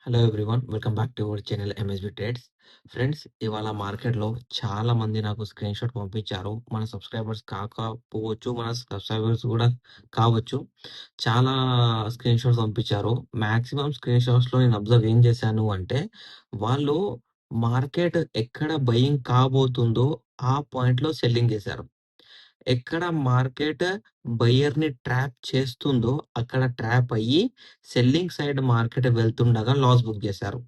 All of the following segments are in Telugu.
Hello everyone. Welcome back to our channel MSB trades. Friends, ఇవాళ మార్కెట్‌లో చాలా మంది నాకు స్క్రీన్‌షాట్ పంపించారు. మన సబ్‌స్క్రైబర్స్ కాకపోవచ్చు, మన సబ్‌స్క్రైబర్స్ గూడా కావచ్చు. చాలా స్క్రీన్‌షాట్స్ పంపించారు. మాక్సిమం స్క్రీన్‌షాట్స్‌లో నేను అబ్జర్వ్ ఏం చేశాను అంటే, వాళ్ళు మార్కెట్ ఎక్కడ బయింగ్ కాబోతుందో ఆ పాయింట్‌లో సెల్లింగ్ చేశారు. ఎక్కడ మార్కెట్ బయర్‌ని ట్రాప్ చేస్తుందో అక్కడ ట్రాప్ అయ్యి సెల్లింగ్ సైడ్ మార్కెట్ వెళ్తుండగా లాస్ బుక్ చేశారు.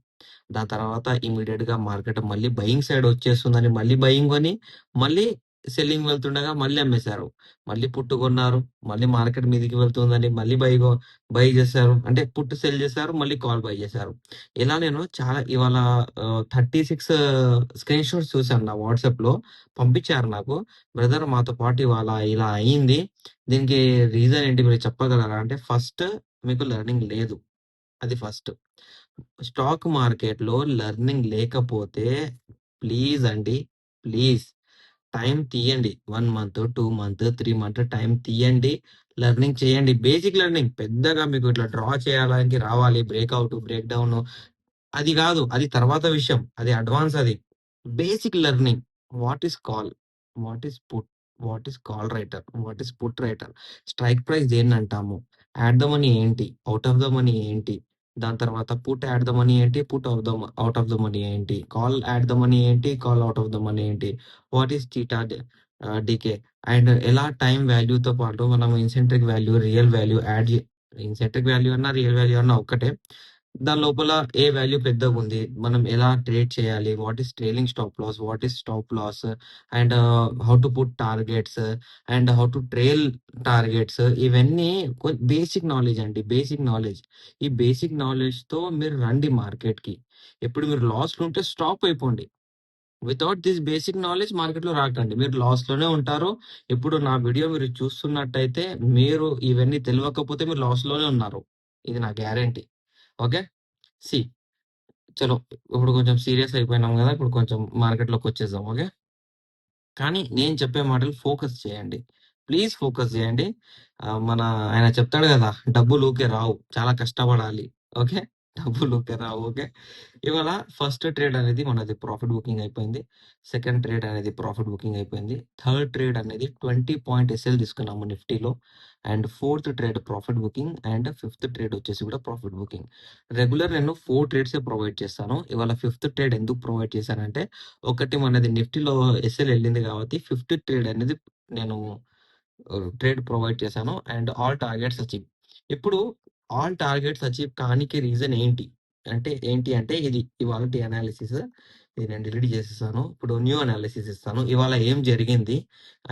దాని తర్వాత ఇమ్మీడియేట్‌గా మార్కెట్ మళ్ళీ బయింగ్ సైడ్ వచ్చేస్తుందని మళ్ళీ బయింగ్ కొని, మళ్ళీ సెల్లింగ్ వెళ్తుండగా మళ్ళీ అమ్మేశారు. మళ్ళీ పుట్ కొన్నారు. మళ్ళీ మార్కెట్ మీదకి వెళ్తుందని మళ్ళీ బై చేశారు. అంటే పుట్ సెల్ చేశారు. మళ్ళీ కాల్ బై చేశారు. ఇలా నేను చాలా ఇవాళ 36 స్క్రీన్‌షాట్స్ చూసాను నా వాట్సాప్‌లో. పంపించారు నాకు. బ్రదర్ మాతో పాటు ఇవాళ ఇలా అయింది. దీనికి రీజన్ ఏంటి మీరు చెప్పగలరా? అంటే ఫస్ట్ మీకు లెర్నింగ్ లేదు. అది ఫస్ట్. స్టాక్ మార్కెట్‌లో లెర్నింగ్ లేకపోతే ప్లీజ్ అండి. ప్లీజ్ టైమ్ తీయండి. 1 మంత్, 2 మంత్, 3 మంత్ టైమ్ తీయండి. లెర్నింగ్ చేయండి. బేసిక్ లెర్నింగ్ పెద్దగా మీకు ఇట్లా డ్రా చేయడానికి రావాలి. బ్రేక్‌ఔట్, బ్రేక్ డౌన్ అది గాదు. అది తర్వాత విషయం. అది అడ్వాన్స్ అది. Basic learning. What is call? What is put? What is call writer? What is put writer? Strike price దేన్నంటాము? At the money ఏంటి? ఔట్ ఆఫ్ ద మనీ ఏంటి? దాని తర్వాత పుట్ యాట్ ద మనీ ఏంటి? ఔట్ ఆఫ్ ద మనీ ఏంటి? కాల్ యాట్ ద మనీ ఏంటి? Call out of the money ఏంటి? What is theta DK? And ఎలా టైమ్ వాల్యూతో పాటు మనం ఇన్సెంట్రిక్ వాల్యూ, రియల్ వాల్యూ ఇన్సెంట్రిక్ వాల్యూ అన్నా, రియల్ వాల్యూ అన్నా ఒక్కటే. దాని లోపల ఏ వాల్యూ పెద్దగుంది? మనం ఎలా ట్రేడ్ చేయాలి? What is trailing stop loss? What is stop loss? And how to put targets and how to trail targets ఇవన్నీ బేసిక్ నాలెడ్జ్ అండి. Basic knowledge. ఈ బేసిక్ నాలెడ్జ్‌తో మీరు రండి మార్కెట్‌కి. ఎప్పుడు మీరు లాస్‌లో ఉంటే స్టాప్ అయిపోండి. వితౌట్ దిస్ బేసిక్ నాలెడ్జ్ మార్కెట్‌లో రాకండి. మీరు లాస్‌లోనే ఉంటారు. ఇప్పుడు నా వీడియో మీరు చూస్తున్నట్టయితే మీరు ఇవన్నీ తెలవకపోతే మీరు లాస్‌లోనే ఉన్నారు. ఇది నా గ్యారంటీ. ఓకే. సీ చలో ఇప్పుడు కొంచెం సీరియస్ అయిపోయినాం గదా! ఇప్పుడు కొంచెం మార్కెట్‌లోకొచ్చేద్దాం. ఓకే. కానీ నేను చెప్పే మాటలు ఫోకస్ చేయండి. ప్లీజ్ ఫోకస్ చేయండి. మన ఆయన చెప్తాడు గదా! డబ్బులు ఊకే రావు. చాలా కష్టపడాలి. ఓకే. డబ్బులు ఊకే రావు. ఓకే. ఇవాళ ఫస్ట్ ట్రేడ్ అనేది మనది ప్రాఫిట్ బుకింగ్ అయిపోయింది. సెకండ్ ట్రేడ్ అనేది ప్రాఫిట్ బుకింగ్ అయిపోయింది. థర్డ్ ట్రేడ్ అనేది 20 పాయింట్ ఎస్ఎల్ తీసుకున్నాము నిఫ్టీలో. And fourth trade profit booking and fifth trade వచ్చేసి కూడా ప్రాఫిట్ బుకింగ్. రెగ్యులర్ నేను 4 ట్రేడ్సే ప్రొవైడ్ చేస్తాను. ఇవాళ ఫిఫ్త్ ట్రేడ్ ఎందుకు ప్రొవైడ్ చేశానంటే ఒకటి మనది నిఫ్టీలో ఎస్ఎల్ ఎళ్ళింది కాబట్టి ఫిఫ్త్ ట్రేడ్ అనేది నేను ట్రేడ్ ప్రొవైడ్ చేశాను. And all targets achieve. ఇప్పుడు ఆల్ టార్గెట్స్ అచీవ్ కానికి రీజన్ ఏంటి? ఏంటి అంటే ఇది ఇవాల్టి అనాలిసిస్. ఇది నేను డిలీట్ చేసేసాను. ఇప్పుడు న్యూ అనాలిసిస్ ఇస్తాను. ఇవాళ ఏం జరిగింది?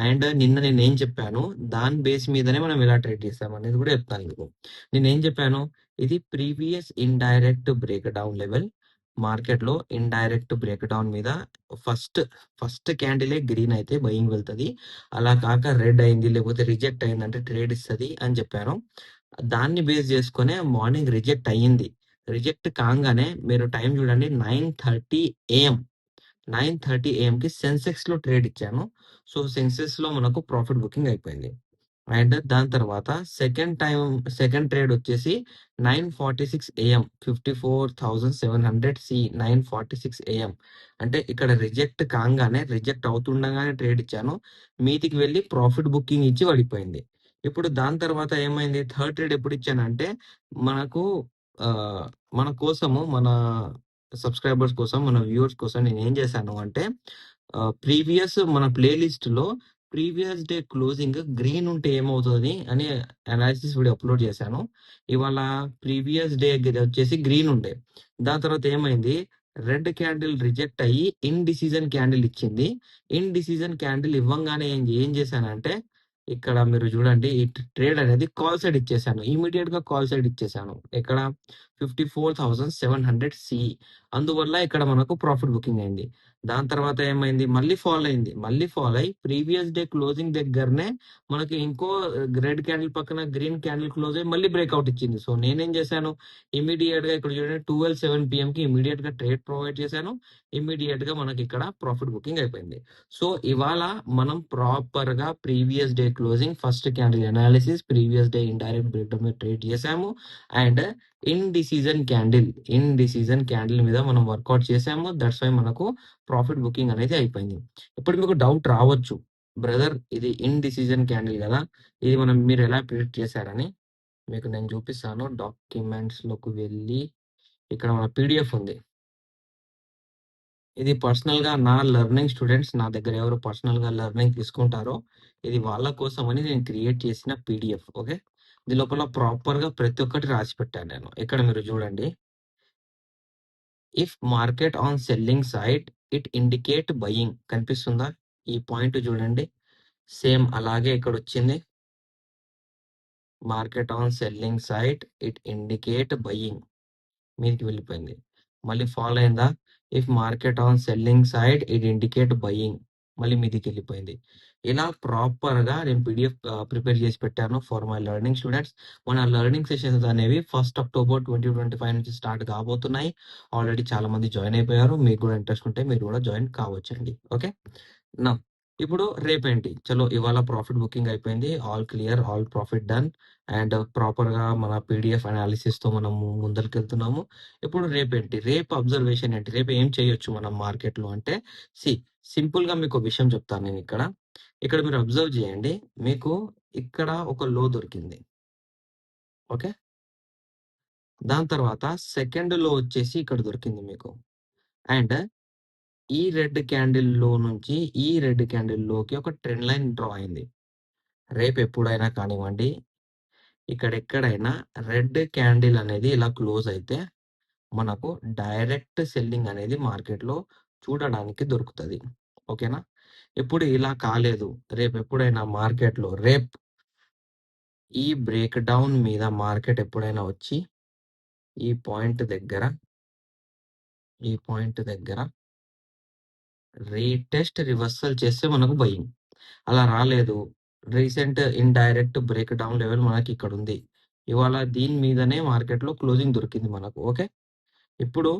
అండ్ నిన్న నేనేం చెప్పాను? దాని బేస్ మీదనే మనం ఎలా ట్రేడ్ చేసాం అనేది కూడా చెప్తాను మీకు. నేనేం చెప్పాను? ఇది previous indirect break down level. మార్కెట్‌లో ఇండైరెక్ట్ బ్రేక్ డౌన్ మీద ఫస్ట్, ఫస్ట్ క్యాండిలే గ్రీన్ అయితే బయింగ్ వెళ్తది. అలా కాక రెడ్ అయింది, లేకపోతే రిజెక్ట్ అయిందంటే ట్రేడ్ ఇస్తది అని చెప్పాను. దాన్ని బేస్ చేసుకొనే మార్నింగ్ రిజెక్ట్ అయ్యింది. రిజెక్ట్ కాంగానే మీరు టైం చూడండి 9:30 ఏఎం. 9:30 ఏఎంకి సెన్సెక్స్‌లో ట్రేడ్ ఇచ్చాను. సో, సెన్సెక్స్‌లో మనకు ప్రాఫిట్ బుకింగ్ అయిపోయింది. అండ్ దాని తర్వాత సెకండ్ ట్రేడ్ వచ్చేసి 9:46 ఏఎం 54,700 9:46 ఏఎం. అంటే ఇక్కడ రిజెక్ట్ కాంగానే రిజెక్ట్ అవుతుండగానే ట్రేడ్ ఇచ్చాను. మీదికి వెళ్లి ప్రాఫిట్ బుకింగ్ ఇచ్చి పడిపోయింది. ఇప్పుడు దాని తర్వాత ఏమైంది? థర్డ్ ట్రేడ్ ఎప్పుడు ఇచ్చానంటే మనకు మన కోసము మన సబ్‌స్క్రైబర్స్ కోసం, మన వ్యూవర్స్ కోసం నేనేం చేశాను అంటే ప్రీవియస్ మన ప్లే లిస్ట్‌లో ప్రీవియస్ డే క్లోజింగ్ గ్రీన్ ఉంటే ఏమవుతది అని అనాలిసిస్ వీడియో అప్‌లోడ్ చేశాను. ఇవాళ ప్రీవియస్ డే వచ్చేసి గ్రీన్ ఉండే. దాని తర్వాత ఏమైంది? రెడ్ క్యాండిల్ రిజెక్ట్ అయ్యి ఇండిసిజన్ క్యాండిల్ ఇచ్చింది. ఇండిసిజన్ క్యాండిల్ ఇవ్వంగానే ఏం చేశానంటే ఇక్కడ మీరు చూడండి ఈ ట్రేడ్ అనేది కాల్ సైడ్ ఇచ్చేసాను. ఇమ్మీడియేట్‌గా కాల్ సైడ్ ఇచ్చేసాను. ఎక్కడ 54,700 అందువల్ల ఇక్కడ మనకు ప్రాఫిట్ బుకింగ్ అయింది. దాని తర్వాత ఏమైంది? మళ్ళీ ఫాల్ అయింది. మళ్ళీ ఫాల్ అయ్యి ప్రీవియస్ డే క్లోజింగ్ దగ్గరనే మనకి ఇంకో రెడ్ క్యాండిల్ పక్కన గ్రీన్ క్యాండిల్ క్లోజ్ అయ్యి మళ్ళీ బ్రేక్‌ఔట్ ఇచ్చింది. సో, నేనేం చేశాను? ఇమ్మీడియేట్‌గా ఇక్కడ చూడండి 12:07 పీఎంకి ఇమ్మీడియేట్‌గా ట్రేడ్ ప్రొవైడ్ చేశాను. ఇమ్మీడియేట్‌గా మనకిక్కడ ప్రాఫిట్ బుకింగ్ అయిపోయింది. సో, ఇవాళ మనం ప్రాపర్‌గా previous day closing, first candle analysis, previous day indirect break down మీద ట్రేడ్ చేశాము. అండ్ ఇండిసిజన్ క్యాండిల్ మీద మనం వర్కౌట్ చేసాము. దట్స్ వై మనకు ప్రాఫిట్ బుకింగ్ అనేది అయిపోయింది. ఇప్పుడు మీకు డౌట్ రావచ్చు. బ్రదర్ ఇది ఇండిసిజన్ క్యాండిల్ గదా! ఇది మీరు ఎలా ప్రిడిక్ట్ చేశారని. మీకు నేను చూపిస్తాను. డాక్యుమెంట్స్‌లోకి వెళ్ళి ఇక్కడ మన పీడీఎఫ్ ఉంది. ఇది పర్సనల్‌గా నా లెర్నింగ్ స్టూడెంట్స్ నా దగ్గర ఎవరు పర్సనల్‌గా లెర్నింగ్ తీసుకుంటారో, ఇది వాళ్ళ కోసమని నేను క్రియేట్ చేసిన పీడీఎఫ్. ఓకే. దీని లోపల ప్రాపర్‌గా ప్రతి ఒక్కటి రాసిపెట్టాను నేను. ఇక్కడ మీరు చూడండి. If market on selling side it indicate buying కనిపిస్తుందా? ఈ పాయింట్ చూడండి. సేమ్ అలాగే ఇక్కడొచ్చింది. Market on selling side it indicate buying. మీదికి వెళ్ళిపోయింది. మళ్ళీ ఫాలో అయిందా? If market on selling side it indicate buying. మళ్ళీ మీదికెళ్ళిపోయింది. ఇలా ప్రాపర్‌గా నేను పీడీఎఫ్ ప్రిపేర్ చేసి పెట్టాను ఫర్ మై లెర్నింగ్ స్టూడెంట్స్. మన లెర్నింగ్ సెషన్స్ అనేవి 1 అక్టోబర్ 2025 నుంచి స్టార్ట్ కాబోతున్నాయి. ఆల్రెడీ చాలా మంది జాయిన్ అయిపోయారు. మీకు కూడా ఇంట్రెస్ట్ ఉంటే మీరు కూడా జాయిన్ కావచ్చండి. ఓకే. నౌ ఇప్పుడు రేపేంటి? చలో ఇవాళ ప్రాఫిట్ బుకింగ్ అయిపోయింది. All clear, all profit done and ప్రాపర్‌గా మన పీడీఎఫ్ అనాలిసిస్‌తో మనము ముందరికెళ్తున్నాము. ఇప్పుడు రేపేంటి? రేపు అబ్జర్వేషన్ ఏంటి? రేపు ఏం చేయొచ్చు మనం మార్కెట్‌లో అంటే సింపుల్‌గా మీకో విషయం చెప్తాను నేనిక్కడ. ఇక్కడ మీరు అబ్జర్వ్ చేయండి. మీకు ఇక్కడ ఒక లో దొరికింది. ఓకే. దాని తర్వాత సెకండ్ లో వచ్చేసి ఇక్కడ దొరికింది మీకు. అండ్ ఈ రెడ్ క్యాండిల్‌లో నుంచి ఈ రెడ్ క్యాండిల్‌లోకి ఒక ట్రెండ్ లైన్ డ్రా అయింది. రేపెప్పుడైనా కానివ్వండి, ఇక్కడెక్కడైనా రెడ్ క్యాండిల్ అనేది ఇలా క్లోజ్ అయితే, మనకు డైరెక్ట్ సెల్లింగ్ అనేది మార్కెట్‌లో చూడడానికి దొరుకుతది. ఓకేనా? ఇప్పుడు ఇలా కాలేదు. రేపెప్పుడైనా మార్కెట్‌లో ఈ బ్రేక్ డౌన్ మీద మార్కెట్ ఎప్పుడైనా వచ్చి, ఈ పాయింట్ దగ్గర ఈ పాయింట్ దగ్గర రీటెస్ట్ రివర్సల్ చేస్తే మనకు బయింగ్. అలా రాలేదు. Recent indirect break down level మనకిక్కడుంది. ఇవాళ దీని మీదనే మార్కెట్‌లో క్లోజింగ్ దొరికింది మనకు. ఓకే. ఇప్పుడు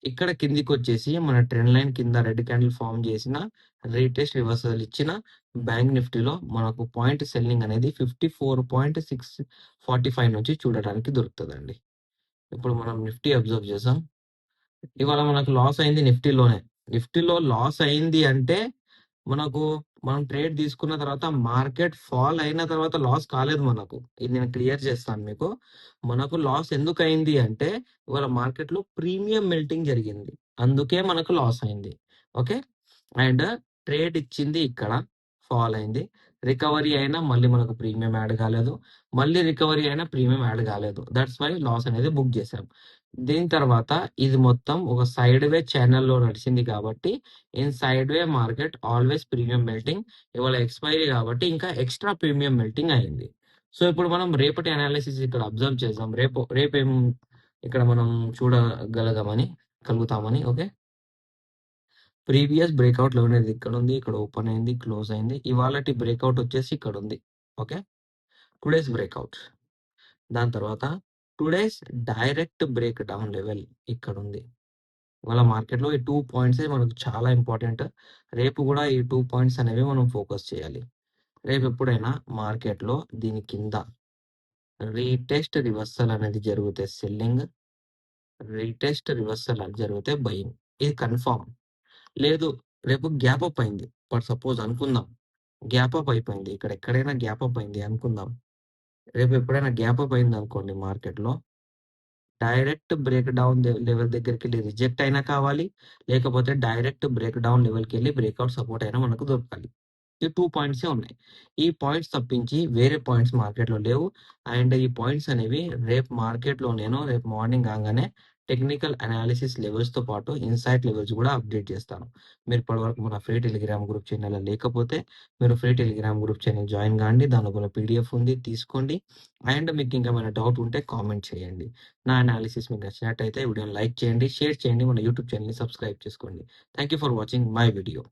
ఇక్కడ కిందికొచ్చేసి మన ట్రెండ్ లైన్ కింద రెడ్ క్యాండిల్ ఫార్మ్ చేసిన రీటెస్ట్ రివర్సల్ ఇచ్చిన బ్యాంక్ నిఫ్టీలో మనకు పాయింట్ సెల్లింగ్ అనేది 54.645 నుంచి చూడడానికి దొరుకుతదండి. ఇప్పుడు మనం నిఫ్టీ అబ్జర్వ్ చేసాం. ఇవాళ మనకు లాస్ అయింది నిఫ్టీలోనే. నిఫ్టీలో లాస్ అయింది అంటే, మనం ట్రేడ్ తీసుకున్న తర్వాత మార్కెట్ ఫాల్ అయిన తర్వాత లాస్ కాలేదు మనకు. ఇది నేను క్లియర్ చేస్తాను మీకు. మనకు లాస్ ఎందుకయింది అంటే, ఇవాళ మార్కెట్‌లో ప్రీమియం మెల్టింగ్ జరిగింది. అందుకే మనకు లాస్ అయింది. ఓకే. అండ్ ట్రేడ్ ఇచ్చింది ఇక్కడ. ఫాల్ అయింది. రికవరీ అయినా మళ్ళీ మనకు ప్రీమియం యాడ్ కాలేదు. మళ్ళీ రికవరీ అయినా ప్రీమియం యాడ్ కాలేదు. దట్స్ వై లాస్ అనేది బుక్ చేసాం. దీని తర్వాత ఇది మొత్తం ఒక సైడ్‌వే చానెల్‌లో నడిచింది కాబట్టి, in sideway market always premium melting. ఇవాళ ఎక్స్‌పైరీ కాబట్టి ఇంకా ఎక్స్‌ట్రా ప్రీమియం మెల్టింగ్ అయింది. సో, ఇప్పుడు మనం రేపటి అనాలిసిస్ ఇక్కడ అబ్జర్వ్ చేద్దాం. రేపేం ఇక్కడ మనం కలుగుతామని. ఓకే. ప్రీవియస్ బ్రేక్‌ఔట్ లెవెల్ అనేది ఇక్కడుంది. ఇక్కడ ఓపెన్ అయింది. క్లోజ్ అయింది. ఇవాళటి బ్రేక్‌ఔట్ వచ్చేసి ఇక్కడుంది. ఓకే. Today's breakout. దాని తర్వాత today's direct break down level ఇక్కడుంది. ఇవాళ మార్కెట్‌లో ఈ 2 పాయింట్సే మనకు చాలా ఇంపార్టెంట్. రేపు గూడా ఈ 2 పాయింట్స్ అనేవి మనం ఫోకస్ చేయాలి. రేపెప్పుడైనా మార్కెట్‌లో దీని కింద రీటెస్ట్ రివర్సల్ అనేది జరిగితే సెల్లింగ్, రీటెస్ట్ రివర్సల్ అది జరిగితే బయింగ్. ఇది కన్ఫర్మ్. లేదు రేపు గ్యాప్ అప్ అయింది. ఫర్ సపోజ్ అనుకుందాం. గ్యాప్ అప్ అయిపోయింది. ఇక్కడ ఎక్కడైనా గ్యాప్ అప్ అయింది అనుకుందాం. రేపు ఎప్పుడైనా గ్యాప్ అప్ అయిందనుకోండి మార్కెట్‌లో డైరెక్ట్ బ్రేక్ డౌన్ లెవెల్ దగ్గరికెళ్ళి రిజెక్ట్ అయినా కావాలి. లేకపోతే direct break down లెవెల్‌కెళ్ళి breakout support అయినా మనకు దొరకాలి. ఈ 2 పాయింట్సే ఉన్నాయి. ఈ పాయింట్స్ తప్పించి వేరే పాయింట్స్ మార్కెట్‌లో లేవు. అండ్ ఈ పాయింట్స్ అనేవి రేపు మార్నింగ్ కాంగానే టెక్నికల్ అనాలిసిస్ లెవెల్స్‌తో పాటు ఇన్‌సైట్ లెవెల్స్ గూడా అప్డేట్ చేస్తాను. మీరు ఇప్పటివరకు మన ఫ్రీ టెలిగ్రామ్ గ్రూప్ ఛానెల్‌లో లేకపోతే మీరు free Telegram group channel join Gandi. దాని లోపల పీడీఎఫ్ ఉంది తీసుకోండి. అండ్ మీకు ఇంకేమైనా డౌట్ ఉంటే కామెంట్ చేయండి. నా అనాలిసిస్ మీకు నచ్చినట్టయితే వీడియోని లైక్ చేయండి, షేర్ చేయండి. మన యూట్యూబ్ ఛానెల్‌ని సబ్స్క్రైబ్ చేసుకోండి. Thank you for watching my video.